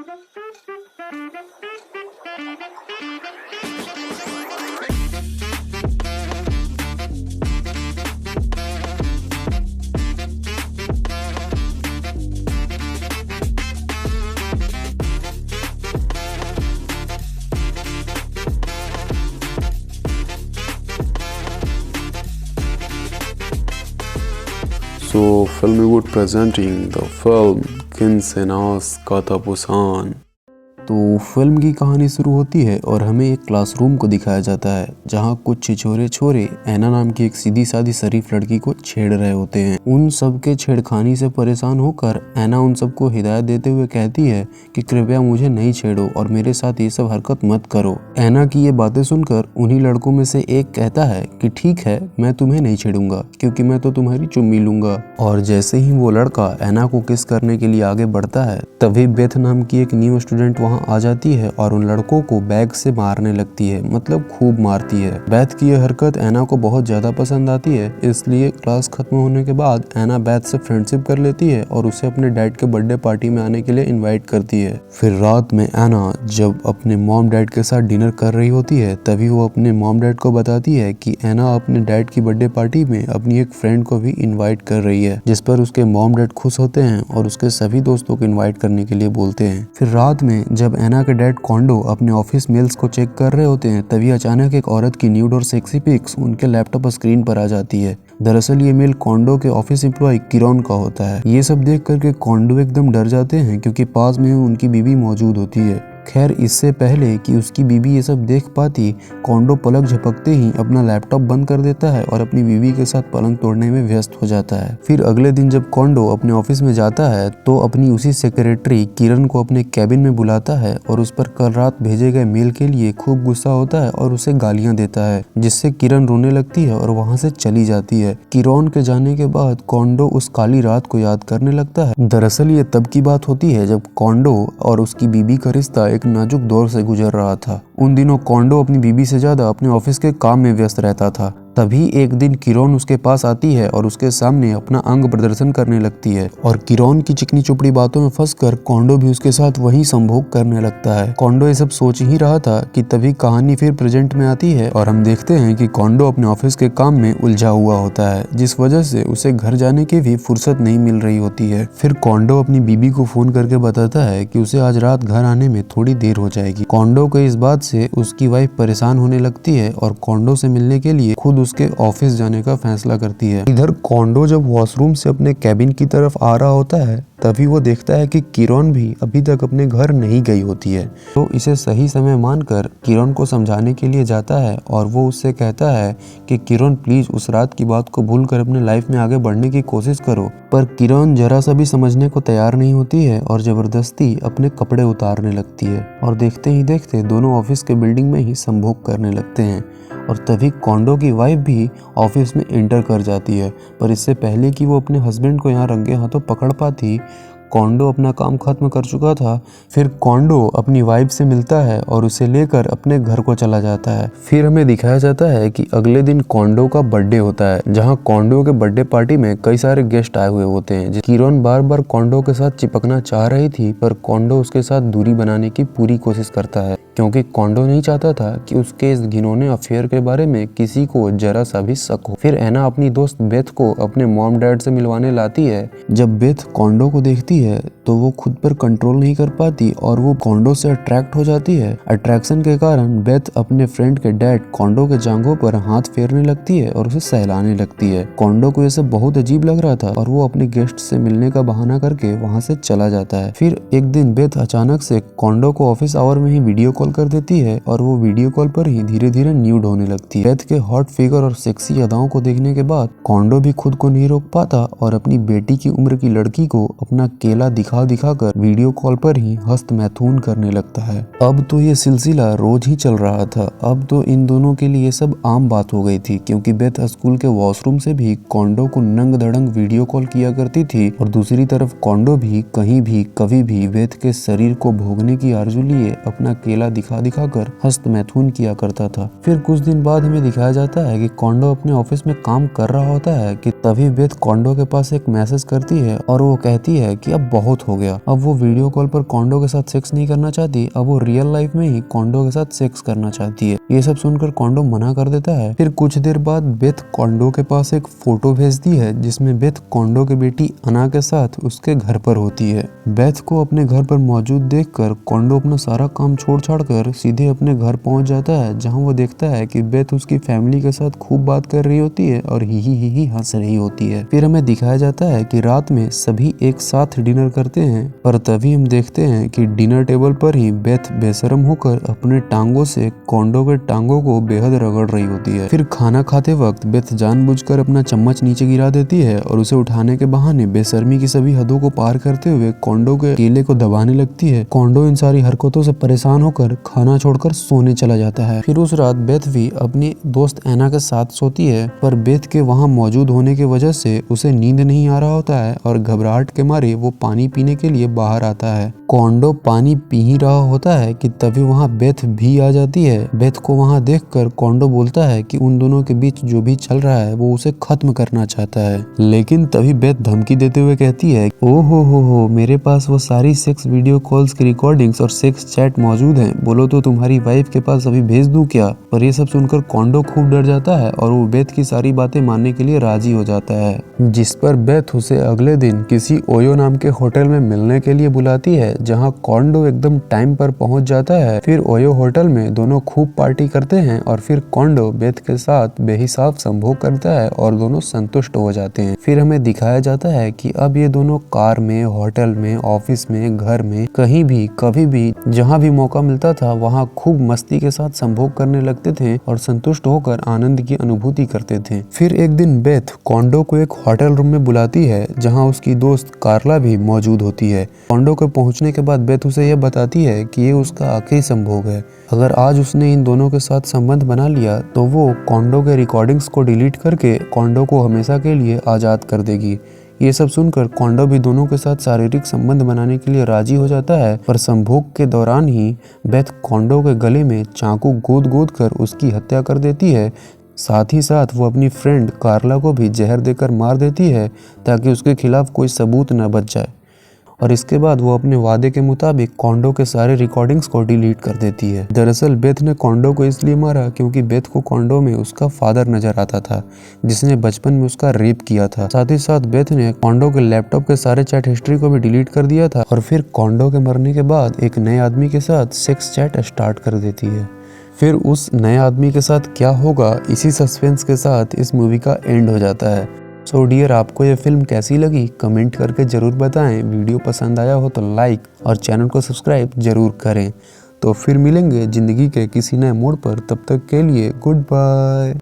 So, Filmwood presenting the film Kinsenas Katapusan। तो film की कहानी शुरू होती है और हमें एक क्लासरूम को दिखाया जाता है जहां कुछ छिछोरे छोरे ऐना नाम की एक सीधी सादी शरीफ लड़की को छेड़ रहे होते हैं। उन सबके छेड़खानी से परेशान होकर ऐना उन सबको हिदायत देते हुए कहती है कि कृपया मुझे नहीं छेड़ो और मेरे साथ ये सब हरकत मत करो। ऐना की ये बातें सुनकर उन्हीं लड़कों में से एक कहता है कि ठीक है, मैं तुम्हें नहीं छेड़ूंगा क्योंकि मैं तो तुम्हारी चुम्मी लूंगा। और जैसे ही वो लड़का ऐना को किस करने के लिए आगे बढ़ता है तभी बेथ नाम की एक न्यू स्टूडेंट वहाँ आ जाती है और उन लड़कों को बैग से मारने लगती है, मतलब खूब मारती है। बेथ की यह हरकत ऐना को बहुत ज्यादा पसंद आती है, इसलिए क्लास खत्म होने के बाद ऐना बेथ से फ्रेंडशिप कर लेती है और उसे अपने डैड के बर्थडे पार्टी में आने के लिए इनवाइट करती है। फिर रात में ऐना जब अपने मॉम डैड के साथ डिनर कर रही होती है तभी वो अपने मॉम डैड को बताती है कि ऐना अपने डैड की बर्थडे पार्टी में अपनी एक फ्रेंड को भी इन्वाइट कर रही है, जिस पर उसके मॉम डैड खुश होते हैं और उसके सभी दोस्तों को इन्वाइट करने के लिए बोलते हैं। फिर रात में जब ऐना के डैड कॉन्डो अपने ऑफिस मेल्स को चेक कर रहे होते हैं तभी अचानक एक औरत की न्यूड और सेक्सी पिक्स उनके लैपटॉप स्क्रीन पर आ जाती है। दरअसल ये मेल कॉन्डो के ऑफिस एम्प्लॉय किरण का होता है। ये सब देख करके कॉन्डो एकदम डर जाते हैं क्योंकि पास में उनकी बीवी मौजूद होती है। खैर, इससे पहले कि उसकी बीवी ये सब देख पाती, कॉन्डो पलक झपकते ही अपना लैपटॉप बंद कर देता है और अपनी बीवी के साथ पलंग तोड़ने में व्यस्त हो जाता है। फिर अगले दिन जब कॉन्डो अपने ऑफिस में जाता है तो अपनी उसी सेक्रेटरी किरण को अपने कैबिन में बुलाता है और उस पर कल रात भेजे गए मेल के लिए खूब गुस्सा होता है और उसे गालियां देता है, जिससे किरण रोने लगती है और वहां से चली जाती है। किरण के जाने के बाद कॉन्डो उस काली रात को याद करने लगता है। दरअसल ये तब की बात होती है जब कॉन्डो और उसकी बीवी का रिश्ता एक नाजुक दौर से गुजर रहा था। उन दिनों कॉन्डो अपनी बीवी से ज्यादा अपने ऑफिस के काम में व्यस्त रहता था। तभी एक दिन किरण उसके पास आती है और उसके सामने अपना अंग प्रदर्शन करने लगती है और किरण की चिकनी चुपड़ी बातों में फंसकर कॉन्डो भी उसके साथ वही संभोग करने लगता है। कॉन्डो ये सब सोच ही रहा था कि तभी कहानी फिर प्रेजेंट में आती है और हम देखते हैं कि कॉन्डो अपने ऑफिस के काम में उलझा हुआ होता है, जिस वजह से उसे घर जाने की भी फुर्सत नहीं मिल रही होती है। फिर कॉन्डो अपनी बीबी को फोन करके बताता है कि उसे आज रात घर आने में थोड़ी देर हो जाएगी। कॉन्डो को इस बात से उसकी वाइफ परेशान होने लगती है और कॉन्डो से मिलने के लिए खुद उसके ऑफिस जाने का फैसला करती है। इधर कॉन्डो जब वॉशरूम से अपने कैबिन की तरफ आ रहा होता है तभी वो देखता है कि किरण भी अभी तक अपने घर नहीं गई होती है, तो इसे सही समय मानकर किरण को समझाने के लिए जाता है और वो उससे कहता है कि किरण प्लीज उस रात की बात को भूलकर अपने लाइफ में आगे बढ़ने की कोशिश करो। पर किरण जरा सा भी समझने को तैयार नहीं होती है और जबरदस्ती अपने कपड़े उतारने लगती है और देखते ही देखते दोनों ऑफिस के बिल्डिंग में ही संभोग करने लगते हैं। और तभी कॉन्डो की वाइफ भी ऑफिस में एंटर कर जाती है, पर इससे पहले कि वो अपने हस्बैंड को यहाँ रंगे हाथों पकड़ पाती, कॉन्डो अपना काम खत्म कर चुका था। फिर कॉन्डो अपनी वाइफ से मिलता है और उसे लेकर अपने घर को चला जाता है। फिर हमें दिखाया जाता है कि अगले दिन कॉन्डो का बर्थडे होता है, जहां कॉन्डो के बर्थडे पार्टी में कई सारे गेस्ट आए हुए होते हैं। किरण बार बार कॉन्डो के साथ चिपकना चाह रही थी, पर कॉन्डो उसके साथ दूरी बनाने की पूरी कोशिश करता है क्योंकि कॉन्डो नहीं चाहता था कि उसके इस घिनौने अफेयर के बारे में किसी को जरा सा भी शक हो। फिर ऐना अपनी दोस्त बेथ को अपने मॉम डैड से मिलवाने लाती है। जब बेथ कॉन्डो को देखती है तो वो खुद पर कंट्रोल नहीं कर पाती और वो कॉन्डो से अट्रैक्ट हो जाती है। अट्रैक्शन के कारण बेथ अपने फ्रेंड के डैड कॉन्डो के जांघों पर हाथ फेरने लगती है और उसे सहलाने लगती है। कॉन्डो को ये सब बहुत अजीब लग रहा था और वो अपने गेस्ट से मिलने का बहाना करके वहाँ से चला जाता है। फिर एक दिन बेथ अचानक से कॉन्डो को ऑफिस आवर में ही वीडियो कॉल कर देती है और वो वीडियो कॉल पर ही धीरे धीरे न्यूड होने लगती है। बेथ के हॉट फिगर और सेक्सी अदाओं को देखने के बाद कॉन्डो भी खुद को नहीं रोक पाता और अपनी बेटी की उम्र की लड़की को अपना केला दिखाकर वीडियो कॉल पर ही हस्त मैथुन करने लगता है। अब तो ये सिलसिला रोज ही चल रहा था। अब तो इन दोनों के लिए सब आम बात हो गई थी क्योंकि बेथ स्कूल के वॉशरूम से भी कॉन्डो को नंग धड़ंग वीडियो कॉल किया करती थी और दूसरी तरफ कॉन्डो भी कहीं भी कभी भी बेथ के शरीर को भोगने की आरजू लिए अपना केला दिखाकर हस्त मैथुन किया करता था। फिर कुछ दिन बाद हमें दिखाया जाता है कि कॉन्डो अपने ऑफिस में काम कर रहा होता है कि तभी बेथ कॉन्डो के पास एक मैसेज करती है और वो कहती है कि अब बहुत हो गया। अब वो वीडियो कॉल पर कॉन्डो के साथ सेक्स नहीं करना चाहती, अब वो रियल लाइफ में ही कॉन्डो के साथ सेक्स करना चाहती है। ये सब सुनकर कॉन्डो मना कर देता है। फिर कुछ देर बाद बेथ कॉन्डो के पास एक फोटो भेजती है जिसमें बेथ कॉन्डो की बेटी अना के साथ उसके घर पर होती है। बेथ को अपने घर पर मौजूद देखकर कॉन्डो अपना सारा काम छोड़ छाड़ कर सीधे अपने घर पहुंच जाता है, जहां वो देखता है कि बेथ उसकी फैमिली के साथ खूब बात कर रही होती है और ही हंस रही होती है। फिर हमें दिखाया जाता है कि रात में सभी एक साथ डिनर करते हैं, पर तभी हम देखते हैं कि डिनर टेबल पर ही बेथ बेशरम होकर अपने टांगों से कॉन्डो के टांगों को बेहद रगड़ रही होती है। फिर खाना खाते वक्त बेथ जानबूझकर अपना चम्मच नीचे गिरा देती है और उसे उठाने के बहाने बेशर्मी की सभी हदों को पार करते हुए कॉन्डो के केले को दबाने लगती है। कॉन्डो इन सारी हरकतों से परेशान होकर खाना छोड़कर सोने चला जाता है। फिर उस रात बेथ भी अपनी दोस्त एना के साथ सोती है, पर बेथ के वहां मौजूद होने की वजह से उसे नींद नहीं आ रहा होता है और घबराहट के मारे वो पानी पीने के लिए बाहर आता है। कॉन्डो पानी पी ही रहा होता है कि तभी वहां बेथ भी आ जाती है। बेथ को वहां देखकर कॉन्डो बोलता है कि उन दोनों के बीच जो भी चल रहा है वो उसे खत्म करना चाहता है, लेकिन तभी बेथ धमकी देते हुए कहती है, ओ हो मेरे पास वो सारी सेक्स वीडियो कॉल्स की रिकॉर्डिंग्स और सेक्स चैट मौजूद हैं, बोलो तो तुम्हारी वाइफ के पास अभी भेज दूं क्या। पर ये सब सुनकर कॉन्डो खूब डर जाता है और वो बेथ की सारी बातें मानने के लिए राजी हो जाता है, जिस पर बेथ उसे अगले दिन किसी ओयो नाम के होटल में मिलने के लिए बुलाती है, जहां कॉन्डो एकदम टाइम पर पहुंच जाता है। फिर ओयो होटल में दोनों खूब पार्टी करते हैं और फिर कॉन्डो बेथ के साथ बेहिसाब संभोग करता है और दोनों संतुष्ट हो जाते हैं। फिर हमें दिखाया जाता है कि अब ये दोनों कार में, होटल में, ऑफिस में, घर में, कहीं भी कभी भी जहां भी मौका मिलता था वहां खूब मस्ती के साथ संभोग करने लगते थे और संतुष्ट होकर आनंद की अनुभूति करते थे। फिर एक दिन बेथ कॉन्डो को एक होटल रूम में बुलाती है जहां उसकी दोस्त कार्ला भी मौजूद होती है। कॉन्डो के पहुंचने के बाद बेथ उसे यह बताती है कि ये उसका आखिरी संभोग है। अगर आज उसने इन दोनों के साथ संबंध बना लिया तो वो कॉन्डो के रिकॉर्डिंग्स को डिलीट करके कॉन्डो को हमेशा के लिए आजाद कर देगी। ये सब सुनकर कॉन्डो भी दोनों के साथ शारीरिक संबंध बनाने के लिए राजी हो जाता है, पर संभोग के दौरान ही बेथ कॉन्डो के गले में चाकू गोद कर उसकी हत्या कर देती है। साथ ही साथ वो अपनी फ्रेंड कार्ला को भी जहर देकर मार देती है ताकि उसके खिलाफ कोई सबूत न बच जाए, और इसके बाद वो अपने वादे के मुताबिक कॉन्डो के सारे रिकॉर्डिंग्स को डिलीट कर देती है। दरअसल बेथ ने कॉन्डो को इसलिए मारा क्योंकि बेथ को कॉन्डो में उसका फादर नजर आता था, जिसने बचपन में उसका रेप किया था। साथ ही साथ बेथ ने कॉन्डो के लैपटॉप के सारे चैट हिस्ट्री को भी डिलीट कर दिया था और फिर कॉन्डो के मरने के बाद एक नए आदमी के साथ सेक्स चैट स्टार्ट कर देती है। फिर उस नए आदमी के साथ क्या होगा, इसी सस्पेंस के साथ इस मूवी का एंड हो जाता है। सो डियर, आपको ये फिल्म कैसी लगी कमेंट करके ज़रूर बताएं। वीडियो पसंद आया हो तो लाइक और चैनल को सब्सक्राइब ज़रूर करें। तो फिर मिलेंगे ज़िंदगी के किसी नए मोड़ पर, तब तक के लिए गुड बाय।